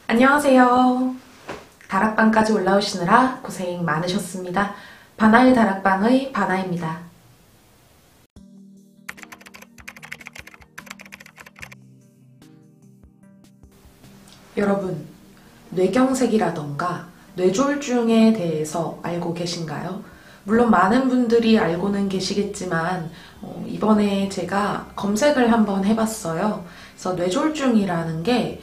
안녕하세요. 다락방까지 올라오시느라 고생 많으셨습니다. 바나의 다락방의 바나입니다. 여러분, 뇌경색이라던가 뇌졸중에 대해서 알고 계신가요? 물론 많은 분들이 알고는 계시겠지만 이번에 제가 검색을 한번 해봤어요. 그래서 뇌졸중이라는 게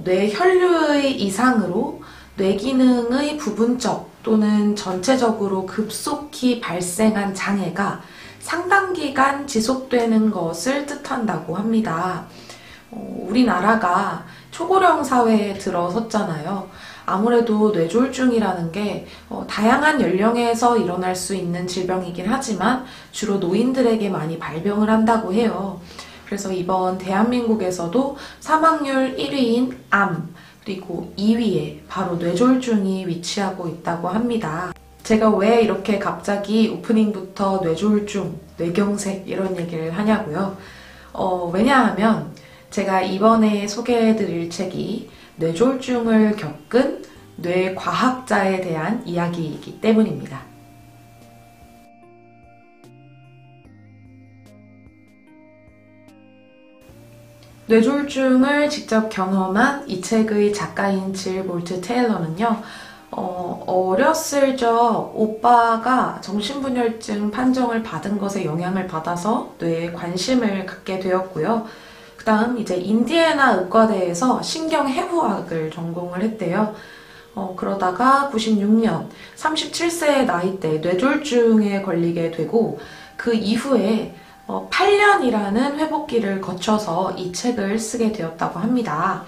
뇌혈류의 이상으로 뇌기능의 부분적 또는 전체적으로 급속히 발생한 장애가 상당 기간 지속되는 것을 뜻한다고 합니다. 우리나라가 초고령 사회에 들어섰잖아요. 아무래도 뇌졸중이라는 게 다양한 연령에서 일어날 수 있는 질병이긴 하지만 주로 노인들에게 많이 발병을 한다고 해요. 그래서 이번 대한민국에서도 사망률 1위인 암, 그리고 2위에 바로 뇌졸중이 위치하고 있다고 합니다. 제가 왜 이렇게 갑자기 오프닝부터 뇌졸중, 뇌경색 이런 얘기를 하냐고요? 왜냐하면 제가 이번에 소개해드릴 책이 뇌졸중을 겪은 뇌과학자에 대한 이야기이기 때문입니다. 뇌졸중을 직접 경험한 이 책의 작가인 질 볼트 테일러는요, 어렸을 적 오빠가 정신분열증 판정을 받은 것에 영향을 받아서 뇌에 관심을 갖게 되었고요. 그 다음 이제 인디애나 의과대에서 신경해부학을 전공을 했대요. 그러다가 96년 37세의 나이 때 뇌졸중에 걸리게 되고 그 이후에 8년이라는 회복기를 거쳐서 이 책을 쓰게 되었다고 합니다.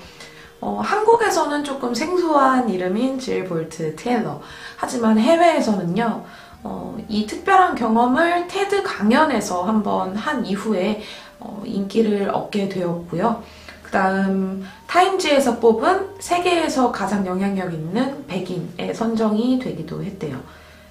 한국에서는 조금 생소한 이름인 질 볼트 테일러. 하지만 해외에서는요, 이 특별한 경험을 테드 강연에서 한번 한 이후에 인기를 얻게 되었고요. 그 다음 타임지에서 뽑은 세계에서 가장 영향력 있는 100인에 선정이 되기도 했대요.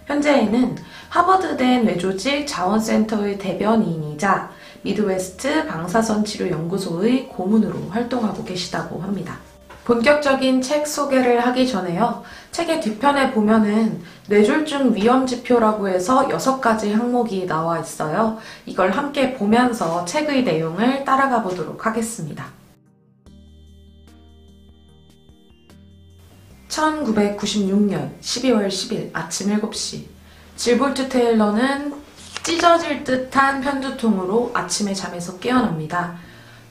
현재에는 하버드대 뇌조직 자원센터의 대변인이자 미드웨스트 방사선치료연구소의 고문으로 활동하고 계시다고 합니다. 본격적인 책 소개를 하기 전에요. 책의 뒤편에 보면은 뇌졸중 위험지표라고 해서 6가지 항목이 나와 있어요. 이걸 함께 보면서 책의 내용을 따라가 보도록 하겠습니다. 1996년 12월 10일 아침 7시 질 볼트 테일러는 찢어질 듯한 편두통으로 아침에 잠에서 깨어납니다.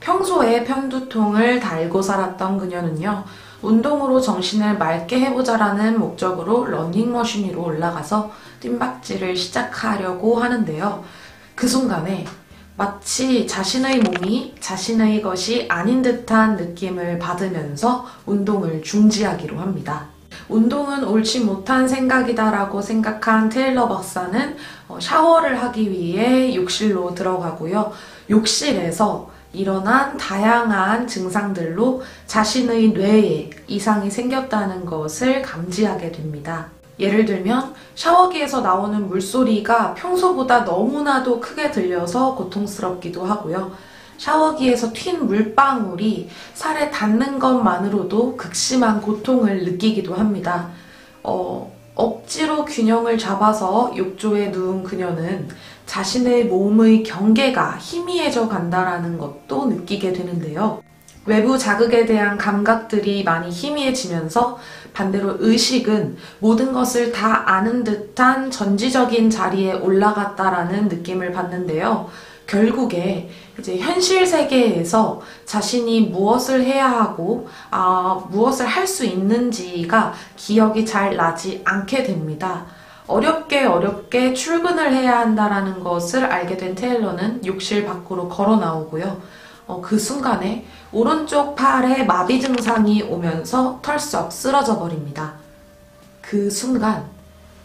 평소에 편두통을 달고 살았던 그녀는요, 운동으로 정신을 맑게 해보자라는 목적으로 러닝머신 위로 올라가서 뜀박질을 시작하려고 하는데요. 그 순간에 마치 자신의 몸이 자신의 것이 아닌 듯한 느낌을 받으면서 운동을 중지하기로 합니다. 운동은 옳지 못한 생각이다라고 생각한 테일러 박사는 샤워를 하기 위해 욕실로 들어가고요. 욕실에서 일어난 다양한 증상들로 자신의 뇌에 이상이 생겼다는 것을 감지하게 됩니다. 예를 들면 샤워기에서 나오는 물소리가 평소보다 너무나도 크게 들려서 고통스럽기도 하고요. 샤워기에서 튄 물방울이 살에 닿는 것만으로도 극심한 고통을 느끼기도 합니다. 억지로 균형을 잡아서 욕조에 누운 그녀는 자신의 몸의 경계가 희미해져 간다는 것도 느끼게 되는데요. 외부 자극에 대한 감각들이 많이 희미해지면서 반대로 의식은 모든 것을 다 아는 듯한 전지적인 자리에 올라갔다라는 느낌을 받는데요. 결국에 이제 현실 세계에서 자신이 무엇을 해야 하고 무엇을 할 수 있는지가 기억이 잘 나지 않게 됩니다. 어렵게 출근을 해야 한다는 것을 알게 된 테일러는 욕실 밖으로 걸어 나오고요. 그 순간에 오른쪽 팔에 마비 증상이 오면서 털썩 쓰러져 버립니다. 그 순간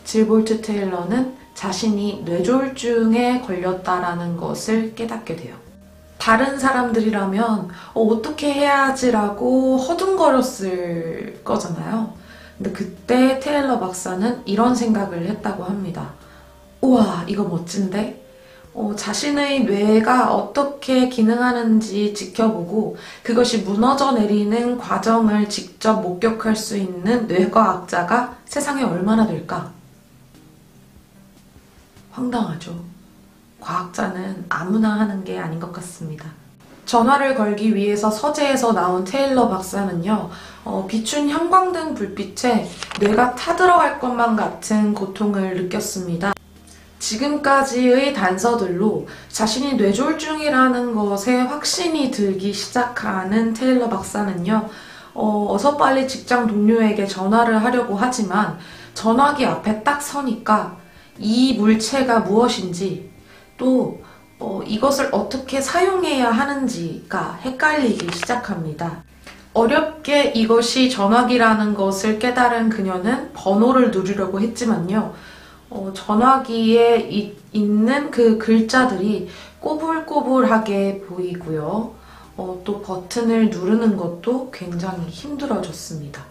질 볼트 테일러는 자신이 뇌졸중에 걸렸다라는 것을 깨닫게 돼요. 다른 사람들이라면 어떻게 해야지라고 허둥거렸을 거잖아요. 근데 그때 테일러 박사는 이런 생각을 했다고 합니다. 우와, 이거 멋진데? 자신의 뇌가 어떻게 기능하는지 지켜보고 그것이 무너져 내리는 과정을 직접 목격할 수 있는 뇌과학자가 세상에 얼마나 될까? 황당하죠. 과학자는 아무나 하는 게 아닌 것 같습니다. 전화를 걸기 위해서 서재에서 나온 테일러 박사는요, 비춘 형광등 불빛에 뇌가 타들어갈 것만 같은 고통을 느꼈습니다. 지금까지의 단서들로 자신이 뇌졸중이라는 것에 확신이 들기 시작하는 테일러 박사는요, 어서 빨리 직장 동료에게 전화를 하려고 하지만 전화기 앞에 딱 서니까 이 물체가 무엇인지 또 이것을 어떻게 사용해야 하는지가 헷갈리기 시작합니다. 어렵게 이것이 전화기라는 것을 깨달은 그녀는 번호를 누르려고 했지만요. 전화기에 있는 그 글자들이 꼬불꼬불하게 보이고요. 또 버튼을 누르는 것도 굉장히 힘들어졌습니다.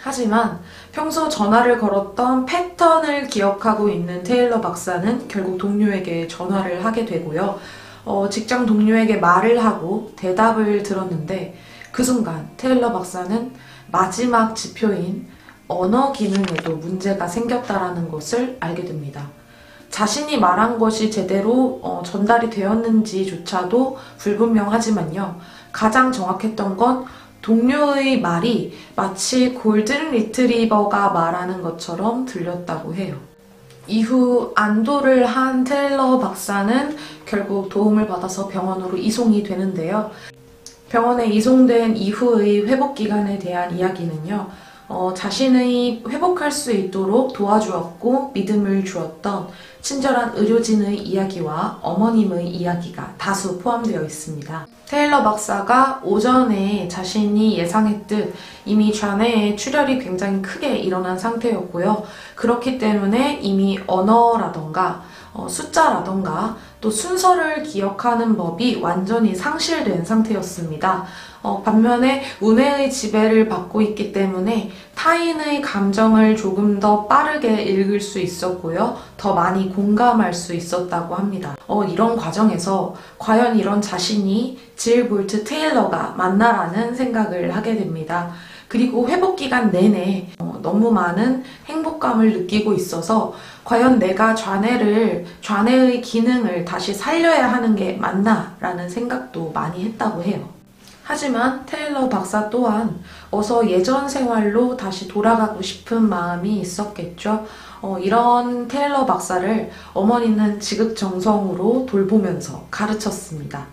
하지만 평소 전화를 걸었던 패턴을 기억하고 있는 테일러 박사는 결국 동료에게 전화를 하게 되고요. 직장 동료에게 말을 하고 대답을 들었는데 그 순간 테일러 박사는 마지막 지표인 언어 기능에도 문제가 생겼다라는 것을 알게 됩니다. 자신이 말한 것이 제대로 전달이 되었는지조차도 불분명하지만요. 가장 정확했던 건 동료의 말이 마치 골든 리트리버가 말하는 것처럼 들렸다고 해요. 이후 안도를 한 테일러 박사는 결국 도움을 받아서 병원으로 이송이 되는데요. 병원에 이송된 이후의 회복 기간에 대한 이야기는요. 자신의 회복할 수 있도록 도와주었고 믿음을 주었던 친절한 의료진의 이야기와 어머님의 이야기가 다수 포함되어 있습니다. 테일러 박사가 오전에 자신이 예상했듯 이미 좌뇌에 출혈이 굉장히 크게 일어난 상태였고요. 그렇기 때문에 이미 언어라던가 숫자라던가 또 순서를 기억하는 법이 완전히 상실된 상태였습니다. 반면에 우뇌의 지배를 받고 있기 때문에 타인의 감정을 조금 더 빠르게 읽을 수 있었고요. 더 많이 공감할 수 있었다고 합니다. 이런 과정에서 과연 이런 자신이 질 볼트 테일러가 맞나라는 생각을 하게 됩니다. 그리고 회복 기간 내내 너무 많은 행복감을 느끼고 있어서 과연 내가 좌뇌의 기능을 다시 살려야 하는 게 맞나? 라는 생각도 많이 했다고 해요. 하지만 테일러 박사 또한 어서 예전 생활로 다시 돌아가고 싶은 마음이 있었겠죠. 이런 테일러 박사를 어머니는 지극정성으로 돌보면서 가르쳤습니다.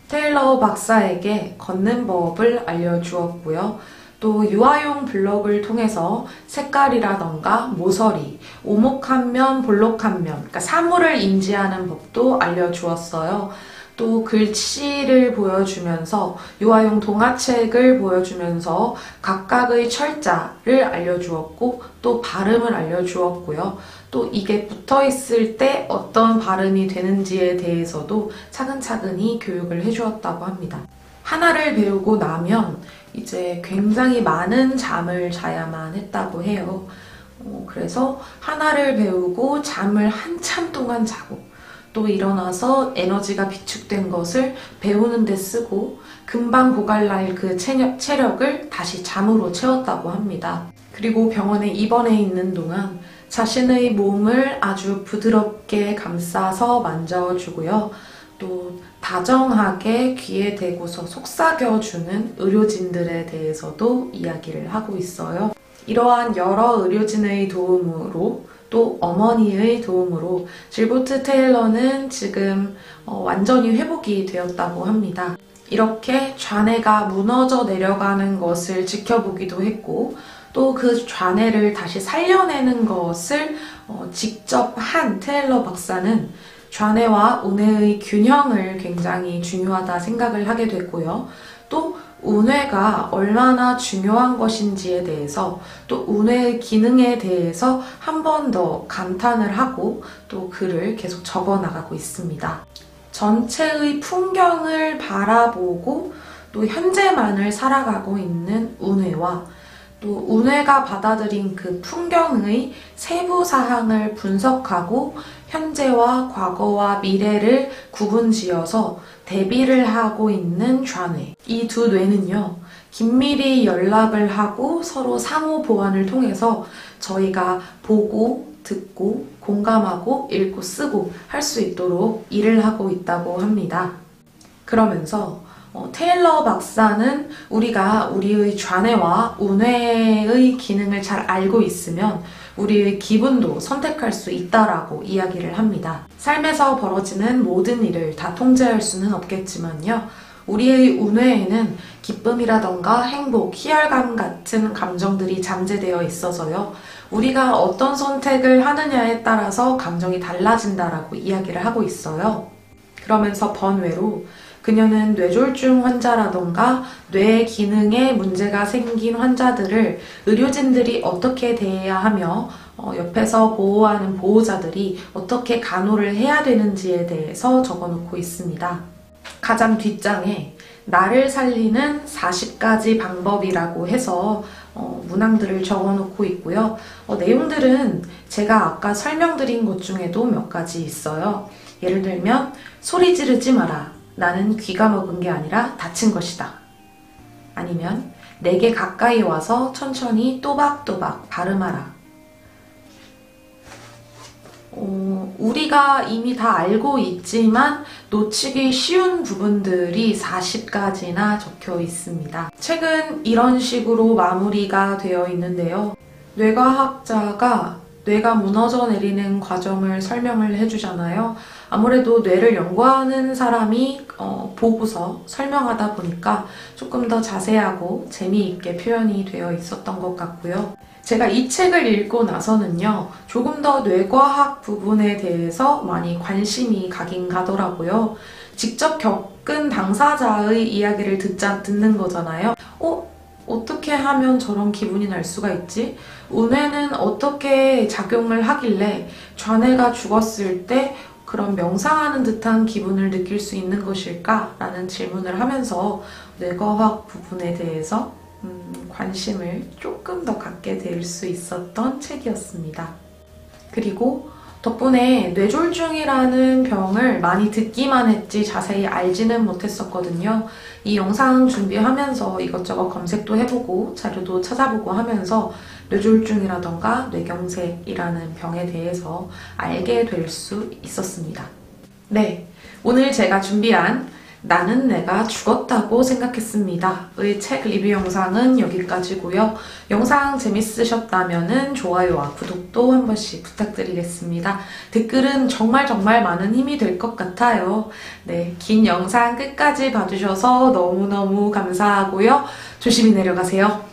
테일러 박사에게 걷는 법을 알려주었고요. 또 유아용 블럭을 통해서 색깔이라던가 모서리, 오목한 면, 볼록한 면, 그러니까 사물을 인지하는 법도 알려주었어요. 또 글씨를 보여주면서 유아용 동화책을 보여주면서 각각의 철자를 알려주었고 또 발음을 알려주었고요. 또 이게 붙어있을 때 어떤 발음이 되는지에 대해서도 차근차근히 교육을 해주었다고 합니다. 하나를 배우고 나면 이제 굉장히 많은 잠을 자야만 했다고 해요. 그래서 하나를 배우고 잠을 한참 동안 자고 또 일어나서 에너지가 비축된 것을 배우는 데 쓰고 금방 고갈날 그 체력을 다시 잠으로 채웠다고 합니다. 그리고 병원에 입원해 있는 동안 자신의 몸을 아주 부드럽게 감싸서 만져주고요. 또 다정하게 귀에 대고서 속삭여주는 의료진들에 대해서도 이야기를 하고 있어요. 이러한 여러 의료진의 도움으로 또 어머니의 도움으로 질보트 테일러는 지금 완전히 회복이 되었다고 합니다. 이렇게 좌뇌가 무너져 내려가는 것을 지켜보기도 했고 또 그 좌뇌를 다시 살려내는 것을 직접 한 테일러 박사는 좌뇌와 우뇌의 균형을 굉장히 중요하다 생각을 하게 됐고요. 또 우뇌가 얼마나 중요한 것인지에 대해서 또 우뇌의 기능에 대해서 한 번 더 감탄을 하고 또 글을 계속 적어 나가고 있습니다. 전체의 풍경을 바라보고 또 현재만을 살아가고 있는 우뇌와 또 운회가 받아들인 그 풍경의 세부 사항을 분석하고 현재와 과거와 미래를 구분지어서 대비를 하고 있는 좌뇌. 이 두 뇌는요, 긴밀히 연락을 하고 서로 상호 보완을 통해서 저희가 보고, 듣고, 공감하고, 읽고, 쓰고 할 수 있도록 일을 하고 있다고 합니다. 그러면서 테일러 박사는 우리가 우리의 좌뇌와 우뇌의 기능을 잘 알고 있으면 우리의 기분도 선택할 수 있다라고 이야기를 합니다. 삶에서 벌어지는 모든 일을 다 통제할 수는 없겠지만요. 우리의 우뇌에는 기쁨이라던가 행복, 희열감 같은 감정들이 잠재되어 있어서요. 우리가 어떤 선택을 하느냐에 따라서 감정이 달라진다라고 이야기를 하고 있어요. 그러면서 번외로 그녀는 뇌졸중 환자라던가 뇌 기능에 문제가 생긴 환자들을 의료진들이 어떻게 대해야 하며 옆에서 보호하는 보호자들이 어떻게 간호를 해야 되는지에 대해서 적어놓고 있습니다. 가장 뒷장에 나를 살리는 40가지 방법이라고 해서 문항들을 적어놓고 있고요. 내용들은 제가 아까 설명드린 것 중에도 몇 가지 있어요. 예를 들면 소리 지르지 마라. 나는 귀가 먹은 게 아니라 다친 것이다. 아니면 내게 가까이 와서 천천히 또박또박 발음하라. 우리가 이미 다 알고 있지만 놓치기 쉬운 부분들이 40가지나 적혀 있습니다. 책은 이런 식으로 마무리가 되어 있는데요. 뇌과학자가 뇌가 무너져 내리는 과정을 설명을 해주잖아요. 아무래도 뇌를 연구하는 사람이 보고서 설명하다 보니까 조금 더 자세하고 재미있게 표현이 되어 있었던 것 같고요. 제가 이 책을 읽고 나서는요, 조금 더 뇌과학 부분에 대해서 많이 관심이 가긴 가더라고요. 직접 겪은 당사자의 이야기를 듣는 거잖아요. 어떻게 하면 저런 기분이 날 수가 있지? 우뇌는 어떻게 작용을 하길래 좌뇌가 죽었을 때 그런 명상하는 듯한 기분을 느낄 수 있는 것일까? 라는 질문을 하면서 뇌과학 부분에 대해서 관심을 조금 더 갖게 될 수 있었던 책이었습니다. 그리고 덕분에 뇌졸중이라는 병을 많이 듣기만 했지 자세히 알지는 못했었거든요. 이 영상 준비하면서 이것저것 검색도 해보고 자료도 찾아보고 하면서 뇌졸중이라던가 뇌경색이라는 병에 대해서 알게 될 수 있었습니다. 네, 오늘 제가 준비한 나는 내가 죽었다고 생각했습니다 의 책 리뷰 영상은 여기까지고요. 영상 재밌으셨다면 좋아요와 구독도 한 번씩 부탁드리겠습니다. 댓글은 정말 많은 힘이 될 것 같아요. 네, 긴 영상 끝까지 봐주셔서 너무너무 감사하고요. 조심히 내려가세요.